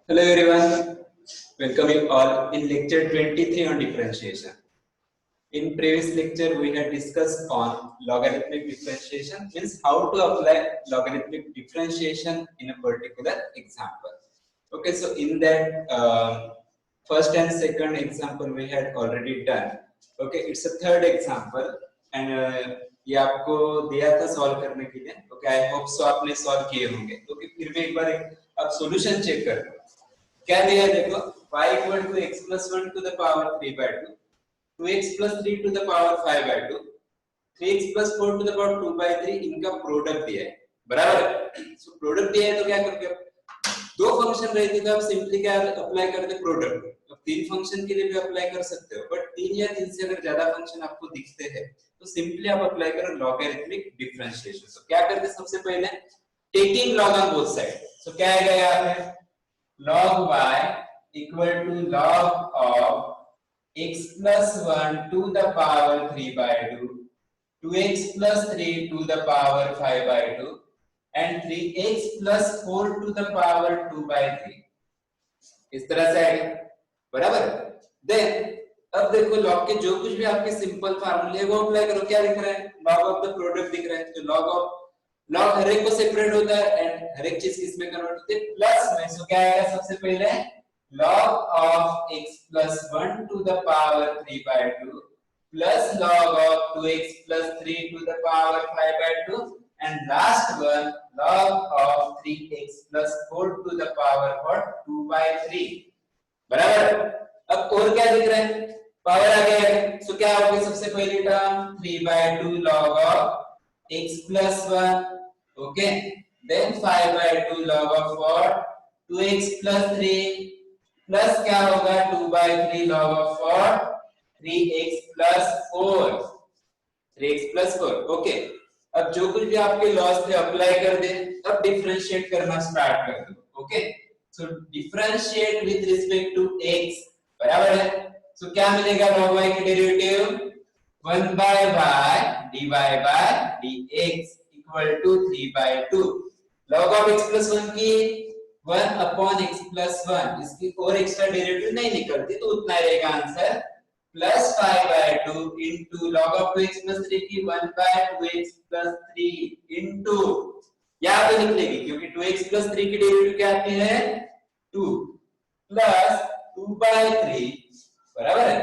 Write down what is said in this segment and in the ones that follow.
Hello everyone, welcome you all in lecture 23 on differentiation. In previous lecture we had discussed on logarithmic differentiation, means how to apply logarithmic differentiation in a particular example. Okay, so in that first and second example we had already done. Okay, it's a third example and ये आपको दिया था solve करने के लिए. Okay, I hope so आपने solve किए होंगे. ओके, फिर भी एक बार आप सॉल्यूशन चेक कर लो. क्या दिया है देखो, y equal to x plus 1 to the power 3 by 2, 2x plus 3 to the power 5 by 2, 3x plus 4 to the power 2 by 3. इनका प्रोडक्ट दिया है, बराबर. सो प्रोडक्ट दिया है तो क्या करोगे, दो फंक्शन रहते तो आप सिंपली क्या अप्लाई करते प्रोडक्ट. अब तीन फंक्शन के लिए भी अप्लाई कर सकते हो, बट तीन या तीन से अगर ज्यादा फंक्शन आपको दिखते हैं तो सिंपली आप अप्लाई करो लॉगरिथमिक डिफरेंशिएशन. सो क्या करते सबसे पहले, taking log on both side. So क्या आएगा यहाँ पे, log y equal to log of x plus 1 to the power 3 by 2, 2x plus 3 to the power 5 by 2 and 3x plus 4 to the power 2 by 3. इस तरह से आएगा, बराबर. Then अब देखो लॉग के जो कुछ भी आपके सिंपल फार्मूले वो अप्लाई करो. क्या दिख रहा है, लॉग ऑफ द प्रोडक्ट दिख रहा है. तो लॉग हर एक को सेपरेट होता है एंड हर एक चीज किस में कन्वर्ट होती है, प्लस में. सो क्या आएगा सबसे पहले, log of x plus 1 to the power 3 by 2 plus log of 2x plus 3 to the power 5 by 2 and last one log of 3x plus 4 to the power 2 by 3. बराबर. अब और क्या दिख रहा है, पावर आ गया है. सो क्या होगी सबसे पहली term 3 by 2 log of x plus 1. Okay, then 5 by 2 log of 4, 2x plus 3 plus क्या होगा 2 by 3 log of 4, 3x plus 4, 3x plus 4. Okay, अब जो कुछ भी आपके लॉस थे अप्लाई कर दे. अब डिफरेंशिएट करना स्टार्ट कर दो. Okay, so differentiate with respect to x, बराबर है. सो क्या मिलेगा, log y की derivative 1 by y dy by dx equal to 3 by 2. log of x plus 1 की 1 upon x plus 1, इसकी और एक्स्ट्रा डेरिवेटिव नहीं निकलती तो उतना रहेगा answer, plus 5 by 2 into log of 2x plus 3 की 1 by 2x plus 3 into यहाँ पे निकलेगी क्योंकि 2x plus 3 की डेरिवेटिव क्या आती है 2 प्लस 2 by 3, बराबर है,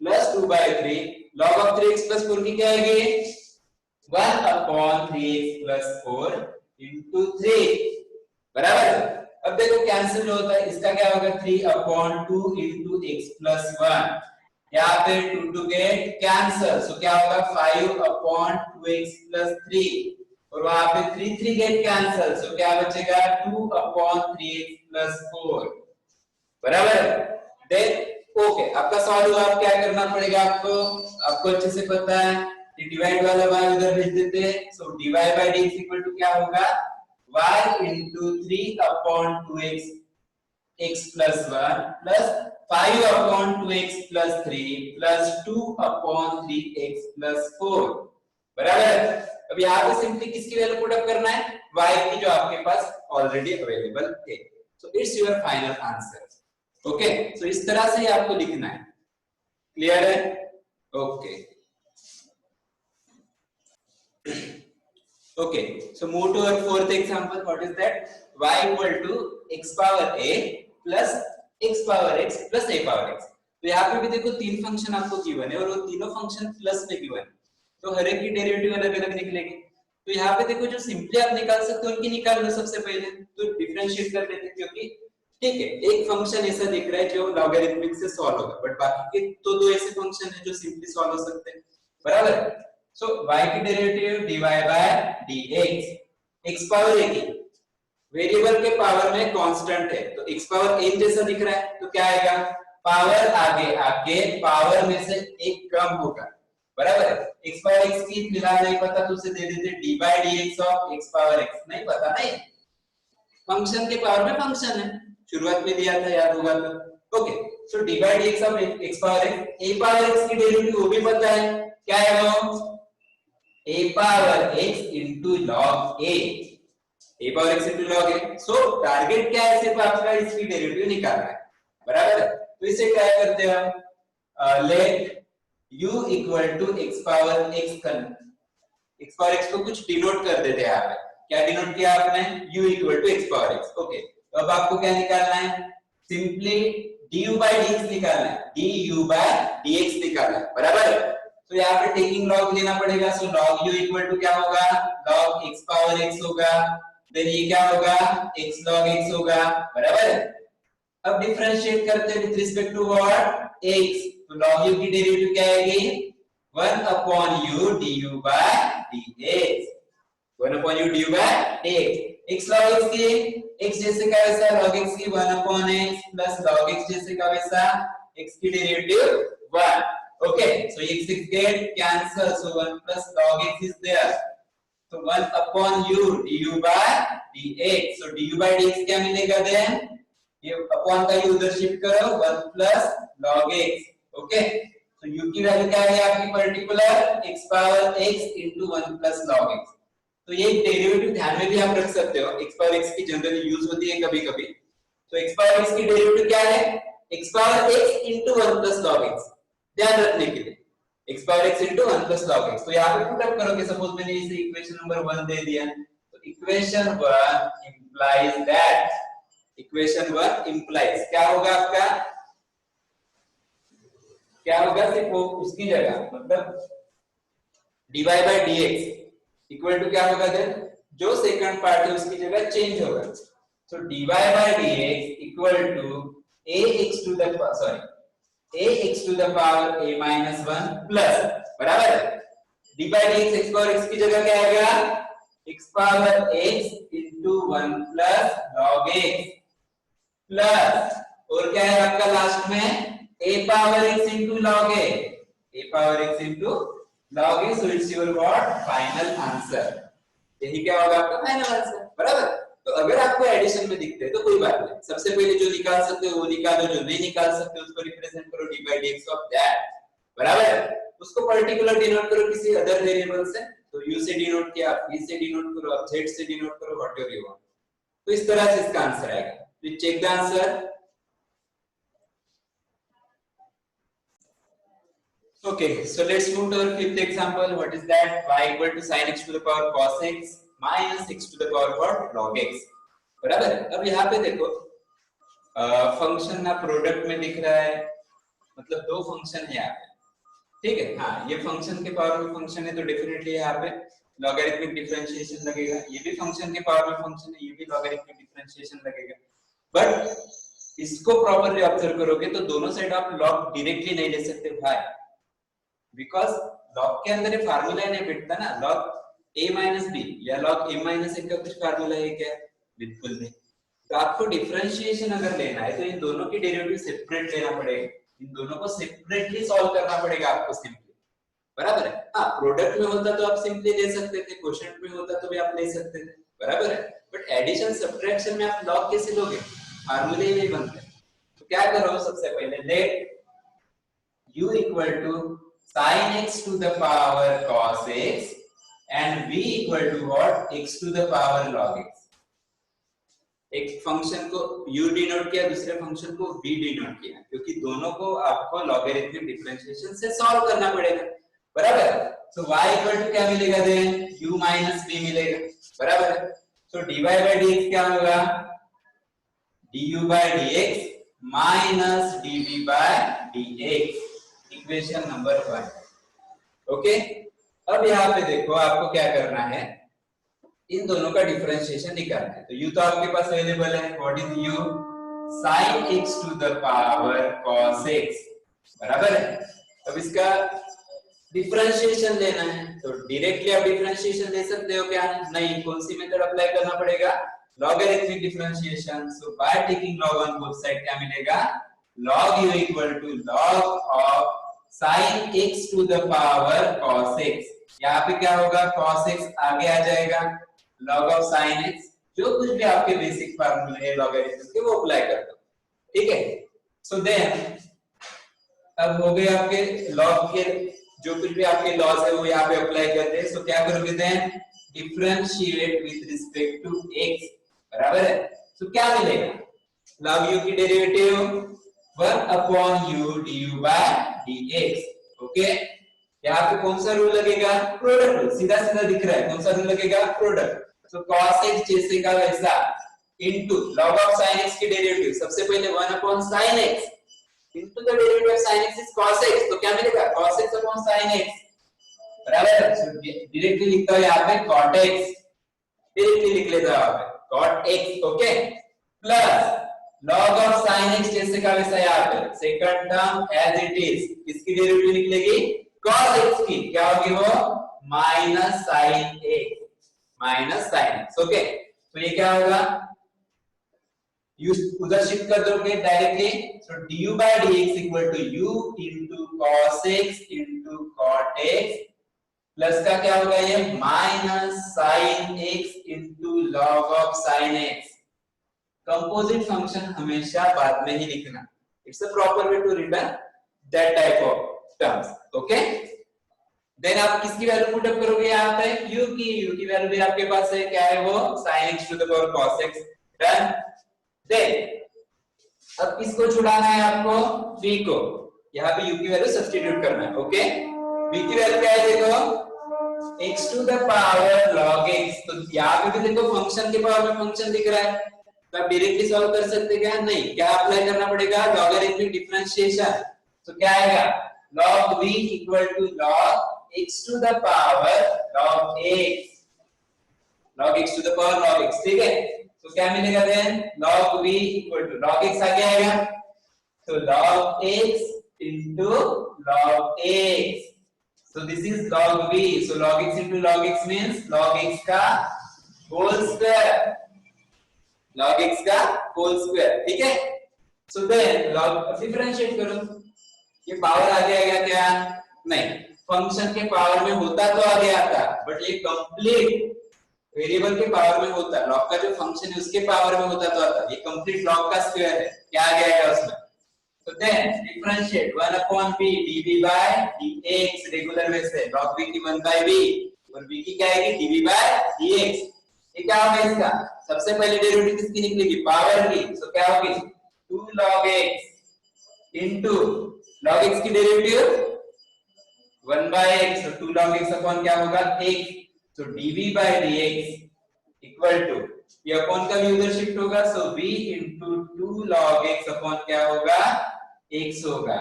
plus 2 by 3. log of 3x plus 4 की क्या आएगी 1 upon 3x plus 4 into 3, बराबर. अब देखो कैंसिल होता है, इसका क्या होगा 3 upon 2 into x plus 1. यहाँ पे 2 गेट कैंसिल. सो क्या होगा 5 upon 2x plus 3 और वहां पे 3 गेट कैंसिल. सो क्या बचेगा 2 upon 3x plus 4, बराबर. देन ओके, आपका सॉल्व हुआ. अब क्या करना पड़ेगा आपको अच्छे से पता है, डिवाइड वाला भाग इधर भेज देते हैं. So dy by dx equal to क्या होगा y into 3 upon 2x x plus 1 plus 5 upon 2x plus 3 plus 2 upon 3x plus 4, बराबर. अब यहाँ पे सिंपली किसकी वैल्यू पुट अप करना है, y की जो आपके पास ऑलरेडी अवेलेबल है. So it's your final answer. Okay, so इस तरह से ही आपको लिखना है. क्लियर है? Okay. Okay, so move to our fourth example. What is that? Y equal to x power a plus x power x plus a power x. तो यहाँ पे भी देखो तीन फंक्शन आपको गिवन है और वो तीनों फंक्शन प्लस में गिवन है, तो हर एक की डेरिवेटिव अलग अलग निकलेगी. तो यहाँ पे देखो जो सिंपली आप निकाल सकते हो उनकी निकाल लो सबसे पहले. तो डिफरेंशिएट कर लेते हैं क्योंकि ठीक है एक फंक्शन ऐसा दिख रहा है जो लॉगरिथमिक से सॉल्व होगा, बट बाकी के तो दो ऐसे फंक्शन है जो सिंपली सॉल्व हो सकते हैं, बराबर. सो y की derivative dy by dx, x power a की वेरिएबल के पावर में कांस्टेंट है तो x पावर n जैसा दिख रहा है. तो क्या आएगा, पावर आगे आगे पावर में से एक कम होगा, बराबर. x पावर x की फिलहाल नहीं पता तो उसे दे देते dy by dx of x power x. नहीं पता, नहीं, फंक्शन के पावर में फंक्शन है, शुरुआत में दिया था, याद होगा तो. Okay, so dy by dx of x power x, a power x की डेरिवेटिव वो भी पता है, क्या है वो a power x into log a. a power x into log a। So target क्या है, सिर्फ आपका इसकी डेरिवेटिव निकालना है, बराबर है। तो इसे क्या करते हैं हम, let u equal to x power x को कुछ डिनोट कर देते हैं। यहाँ पे क्या डिनोट किया आपने, u equal to x power x। Okay, तो अब आपको क्या निकालना है, सिंपली du by dx निकालना है, du by dx निकालना है, बराबर है। तो यहाँ पे टेकिंग लॉग लेना पड़ेगा। So log u equal to क्या होगा, log x पावर x होगा, देन ये क्या होगा, x log x होगा, बराबर है। अब डिफरेंशिएट करते हैं with respect to what, x। तो log u की डेरिवेटिव क्या आएगी, 1 upon u du by dx, 1 upon u du by dx। x log x की x जैसे का वैसा log x की 1 upon x plus log x जैसे का वैसा x की derivative 1। Okay, so x get cancel, so 1 plus log x is there, so 1 upon u du by dx। so du by dx क्या मिलेगा, देन ये upon का u उधर shift करो, 1 plus log x। ओके, तो u की value क्या है आपकी particular, x power x into 1 plus log x। तो ये डेरिवेटिव ध्यान में भी आप रख सकते हो, x पावर x की जनरली यूज होती है कभी कभी। तो x पावर x की डेरिवेटिव क्या है, x power x into 1 plus log x, ध्यान रखने के लिए x power x into 1 plus log x। तो यहाँ पे पुट अप करोगे, सपोज मैंने इसे इक्वेशन नंबर 1 दे दिया, तो equation 1 implies that, equation 1 implies क्या होगा आपका, क्या होगा, सिर्फ उसकी जगह मतलब dy by dx equal to क्या होगा, देन जो सेकंड पार्ट है उसकी जगह चेंज होगा। So dy by dx equal to ax to the ax to the power a minus 1 plus, बराबर है, dy by dx x power x की जगह क्या आएगा, x power x into 1 plus log x plus, और क्या है आपका लास्ट में a power x into log a power x into log a। so it's your what final answer, यही क्या होगा आपका फाइनल आंसर, बराबर। तो अगर आपको एडिशन में दिखते हैं तो कोई बात नहीं, सबसे पहले जो निकाल सकते हो वो निकालो, जो नहीं निकाल सकते उसको रिप्रेजेंट करो dy by dx of that, बराबर। उसको पर्टिकुलर डिनोट करो किसी अदर वेरिएबल से, तो u से डिनोट किया, v से डिनोट करो, अब z से डिनोट करो, व्हाटएवर यू वांट। तो इस तरह से इसका आंसर आएगा। Please check the answer. Okay, so let's move to our fifth example. What is that? Y equal to sin x to the power cos x minus x to the power what? Log x, बराबर है। अब यहाँ पे देखो function ना product में दिख रहा है, मतलब दो फंक्शन है यहाँ पे, ठीक है। हाँ, ये फंक्शन के पावर में फंक्शन है तो डेफिनेटली यहाँ पे लॉगरिथमिक डिफरेंशिएशन लगेगा। ये भी फंक्शन के पावर में फंक्शन है, ये भी लॉगरिथमिक डिफरेंशिएशन लगेगा। बट इसको प्रॉपर्ली ऑब्जर्व करोगे तो दोनों साइड आप लॉग डायरेक्टली नहीं ले सकते भाई, बिकॉज लॉग के अंदर ये फार्मूला नहीं बैठता ना, लॉग a माइनस बी या लॉग a माइनस a का कुछ फार्मूला है क्या, बिल्कुल नहीं। तो आपको डिफरेंशिएशन अगर लेना है तो इन दोनों की डेरिवेटिव सेपरेट लेना पड़ेगा, इन दोनों को सेपरेटली सॉल्व करना पड़ेगा आपको सिंपली, बराबर है। हाँ, प्रोडक्ट में होता तो आप सिंपली ले सकते थे, क्वोशिएंट में होता तो भी आप ले सकते थे, बराबर है। बट एडिशन सब्ट्रैक्शन में आप लॉग कैसे लोगे, फार्मूले ही नहीं बनते। तो क्या करो, सबसे पहले let u equal to sin x to the power cos x and v equal to what, x to the power log x। एक फंक्शन को u डिनोट किया, दूसरे फंक्शन को v डिनोट किया, क्योंकि दोनों को आपको लॉगरिथमिक डिफरेंशिएशन से सॉल्व करना पड़ेगा, बराबर। सो y इक्वल टू क्या मिलेगा, देन u माइनस v मिलेगा, बराबर है। सो dy by dx क्या होगा, du by dx minus dv by dx, equation number 1। Okay, अब यहाँ पे देखो आपको क्या करना है, इन दोनों का डिफरेंशिएशन निकालना है। तो u तो आपके पास अवेलेबल है, what is u, sin x to the power cos x, बराबर है। अब इसका डिफरेंशिएशन लेना है, तो डायरेक्टली आप डिफरेंशिएशन ले सकते हो क्या, नहीं, कौन सी मेथड अप्लाई करना पड़ेगा, logarithmic differentiation. So by taking log on both side क्या मिलेगा, log u equal to log of sin x to the power cos x। यहाँ पे क्या होगा, cos x आगे आ जाएगा, log of sin x, जो कुछ भी आपके बेसिक फार्मूले है लॉगरिथम के वो अप्लाई कर दो, ठीक है। सो देन अब हो गए आपके लॉग के जो कुछ भी आपके लॉज है वो यहाँ पे अप्लाई करते हैं। सो क्या करोगे, then differentiate with respect to x, बराबर है। तो क्या मिलेगा, log u की derivative 1 upon u du by dx। Okay, यहाँ पे कौन सा रूल लगेगा, प्रोडक्ट रूल, सीधा सीधा दिख रहा है, कौन सा रूल लगेगा, प्रोडक्ट। तो cos x जैसे का वैसा into log of sin x की डेरिवेटिव, सबसे पहले 1 upon sin x into the derivative of sin x is cos x, तो क्या मिलेगा, cos x upon sin x, बराबर है। सो डायरेक्टली लिखता हूं यहाँ पे cot x, डायरेक्टली लिख लेता हूं यहाँ पे cot x, okay, plus log of sin x जैसे का वैसा यहाँ पे second term as it is, किसकी डेरिवेटिव निकलेगी, cos x की, क्या होगी वो, minus sin x, minus sin x, okay. तो ये क्या होगा, उधर शिफ्ट कर दोगे directly, so du by dx equal to u into cos x into cot x plus का क्या होगा ये, minus sin x into log of sin x। Composite function हमेशा बाद में ही लिखना, it's a proper way to return that type of terms, okay. Then आप किसकी वैल्यू पुट अप करोगे यहाँ पे, u की वैल्यू भी आपके पास है, क्या है वो, sin x to the power cos x, done. Then अब किसको छुड़ाना है आपको, v को, यहाँ पे u की वैल्यू सब्स्टिट्यूट करना है, ओके। v की वैल्यू क्या है, देखो x to the power log x, तो यहाँ पे भी देखो फंक्शन के पावर में फंक्शन दिख रहा है, तो आप डायरेक्टली सॉल्व कर सकते हैं क्या, नहीं, क्या अप्लाई करना पड़ेगा, लॉगरिथमिक डिफरेंशिएशन। तो क्या आएगा, log v equal to log x to the power log x, log x to the power log x, ठीक है। तो क्या मिलेगा then, log v equal to log x आगे आएगा, तो log x into log x, so this is log v, so log x into log x means log x का whole square, log x का होल स्क्वायर, ठीक है। So then log differentiate करो, ये power आगे आएगा क्या, नहीं, फंक्शन के पावर में होता तो आगे आता, बट ये कंप्लीट वेरिएबल के पावर में होता, लॉग का जो फंक्शन है उसके पावर में होता तो आता, ये कंप्लीट लॉग का स्क्वायर है, क्या आ गया उसमें। तो then differentiate 1 upon b dv by dx, regular way से log v की 1 by v और v की क्या आएगी, dv by dx। ये क्या होगा इसका, सबसे पहले डेरिवेटिव किसकी निकलेगी, पावर की, सो क्या होगी 2 log x into log x की डेरिवेटिव 1 by x, तो 2 log x अपॉन क्या होगा x, तो dv by dx equal to, ये अपॉन का भी उधर शिफ्ट होगा, so v into 2 log x upon क्या होगा, x होगा,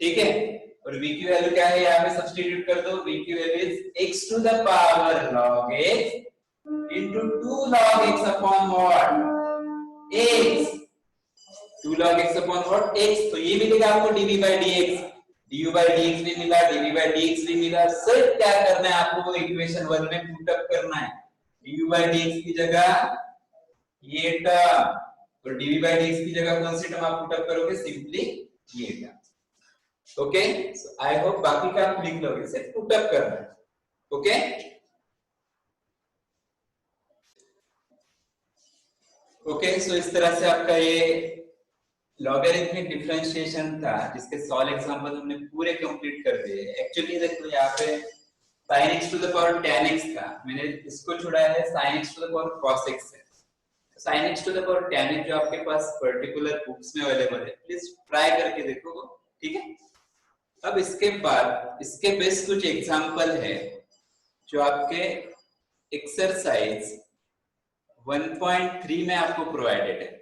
ठीक है। और v की वैल्यू क्या है, यहाँ पे सब्स्टिट्यूट कर दो, v की value is x to the power log x into 2 log x upon what, x, 2 log x upon what, x, तो ये मिलेगा आपको dv by dx, du by dx भी मिला, dv by dx भी मिला। सिर्फ क्या करना है आपको, इक्वेशन 1 में पुट अप करना है, du by dx की जगह ये टर्म, तो dv by dx की जगह कौन सी टर्म आप पुट अप करोगे, सिंपली ये term, okay. So I hope बाकी का आप लिख लोगे, सिर्फ पुट अप करना है, ओके। ओके, सो इस तरह से आपका ये लॉगरिथमिक डिफरेंशिएशन था, जिसके सॉल्व एग्जांपल हमने पूरे कंप्लीट कर दिए। एक्चुअली देखो यहाँ पे sin x to the power tan x था, मैंने इसको छुड़ाया है sin x to the power cos x है। sin x to the power tan x जो आपके पास पर्टिकुलर बुक्स में अवेलेबल है, प्लीज ट्राई करके देखो, ठीक है। अब इसके बाद इसके बेस कुछ एग्जांपल है जो आपके एक्सरसाइज 1.3 में आपको प्रोवाइडेड है,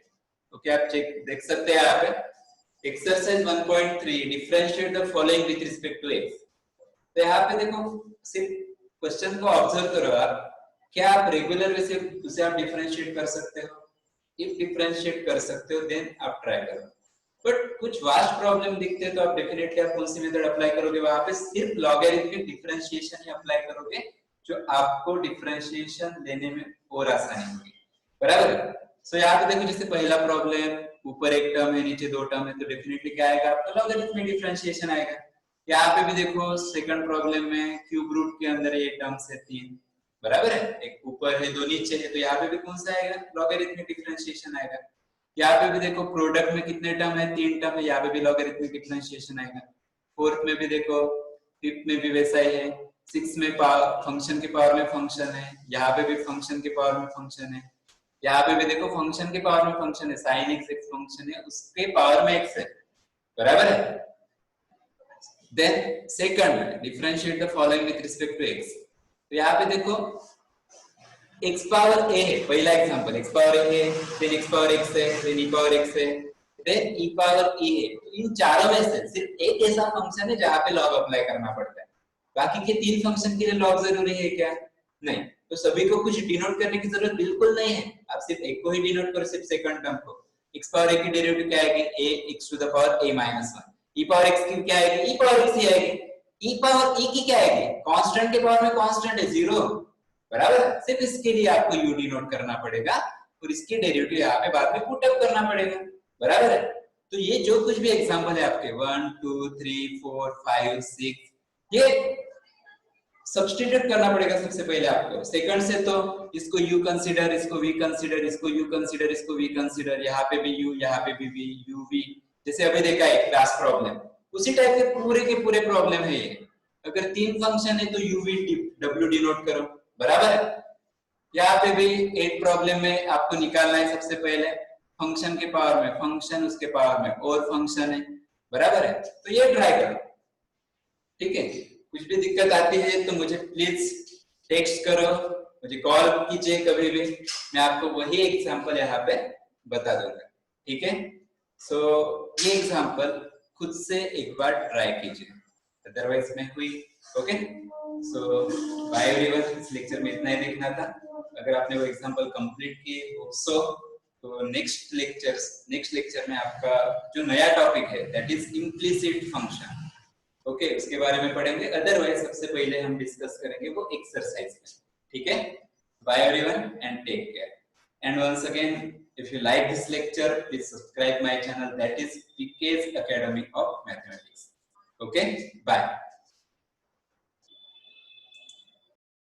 ओके। आप चेक देख सकते हैं यहाँ पे exercise 1.3 differentiate the following with respect to x। तो यहाँ पे देखो, सिर्फ क्वेश्चन को ऑब्जर्व करो आप, क्या आप रेगुलर वे से उसे आप डिफरेंशिएट कर सकते हो, इफ डिफरेंशिएट कर सकते हो देन आप ट्राई करो, बट कुछ वास्ट प्रॉब्लम दिखते हैं तो आप डेफिनेटली आप कौन सी मेथड अप्लाई करोगे, वहां पे सिर्फ लॉगरिथमिक डिफरेंशिएशन ही अप्लाई करोगे, जो आपको डिफरेंशिएशन लेने में और आसानी होगी, बराबर। सो यहाँ पे देखो, जैसे पहला प्रॉब्लम, ऊपर एक टर्म है नीचे दो टर्म है, तो डेफिनेटली क्या आएगा आपका, लॉगरिथमिक डिफरेंशिएशन आएगा। यहाँ पे भी देखो सेकंड प्रॉब्लम में क्यूब रूट के अंदर ये टर्म्स है 3, बराबर है, एक ऊपर है दो नीचे है, तो यहाँ पे भी कौन सा आएगा, लॉगरिथमिक डिफरेंशिएशन आएगा। यहाँ पे भी देखो प्रोडक्ट में कितने टर्म है, 3 टर्म है, यहाँ पे भी लॉगरिथमिक डिफरेंशिएशन आएगा। फोर्थ में भी देखो, फिफ्थ में भी वैसा ही है, 6 में फंक्शन के पावर में फंक्शन है, यहाँ पे भी फंक्शन के पावर में फंक्शन है, यहाँ पे भी देखो फंक्शन के पावर में फंक्शन है, sin x एक फंक्शन है उसके पावर में x है, बराबर है। Then second differentiate the following with respect to x, तो यहाँ पे देखो x पावर a है, पहला एग्जांपल x पावर a है, देन x पावर x है, देन e पावर x है, देन e पावर e है। तो इन चारों में से सिर्फ एक ऐसा फंक्शन है जहां पे लॉग अप्लाई करना पड़ता है, बाकी के तीन फंक्शन के लिए लॉग जरूरी है क्या? नहीं। तो सभी को कुछ डिनोट करने की जरूरत बिल्कुल नहीं है, आप सिर्फ एक को ही डिनोट करो, सिर्फ सेकंड टर्म को। x पावर a की डेरिवेटिव क्या आएगी? a x to the power a minus 1। e power x की क्या आएगी? e पावर x ही आएगी। e पावर e की क्या आएगी? कांस्टेंट के पावर में कांस्टेंट है 0, बराबर। सिर्फ इसके लिए आपको u डिनोट करना पड़ेगा और इसके डेरिवेटिव यहाँ पे बाद में पुट अप करना पड़ेगा, बराबर है। तो ये जो कुछ भी एग्जांपल है आपके 1 2 3 4 5 6, ये सब्स्टिट्यूट करना पड़ेगा सबसे पहले आपको। सेकंड से तो इसको u कंसीडर, इसको v कंसीडर, इसको u कंसीडर, इसको v कंसीडर, यहाँ पे भी u, यहाँ पे भी v, u v, जैसे अभी देखा है क्लास प्रॉब्लम, उसी टाइप के पूरे प्रॉब्लम है ये। अगर तीन फंक्शन है तो u v w डिनोट करो, बराबर है। यहाँ पे भी एक प्रॉब्लम में आपको निकालना है सबसे पहले फंक्शन के पावर में फंक्शन, उसके पावर में और फंक्शन है, बराबर है। तो ये ट्राई करो, ठीक है। कुछ भी दिक्कत आती है तो मुझे प्लीज टेक्स्ट करो, मुझे कॉल कीजिए कभी भी, मैं आपको वही एग्जांपल यहाँ पे बता दूंगा, ठीक है। सो ये एग्जांपल खुद से एक बार ट्राई कीजिए, अदरवाइज मैं हुई। ओके, सो बाय एवरीवन, इस लेक्चर में इतना ही देखना था। अगर आपने वो एग्जांपल कंप्लीट किए सो तो नेक्स्ट लेक्चर में आपका जो नया टॉपिक है that is implicit function, okay, उसके बारे में पढ़ेंगे। अदरवाइज सबसे पहले हम डिस्कस करेंगे वो एक्सरसाइज में, ठीक है। Bye everyone and take care, and once again if you like this lecture please subscribe my channel, that is PK's Academy of Mathematics. Okay, bye.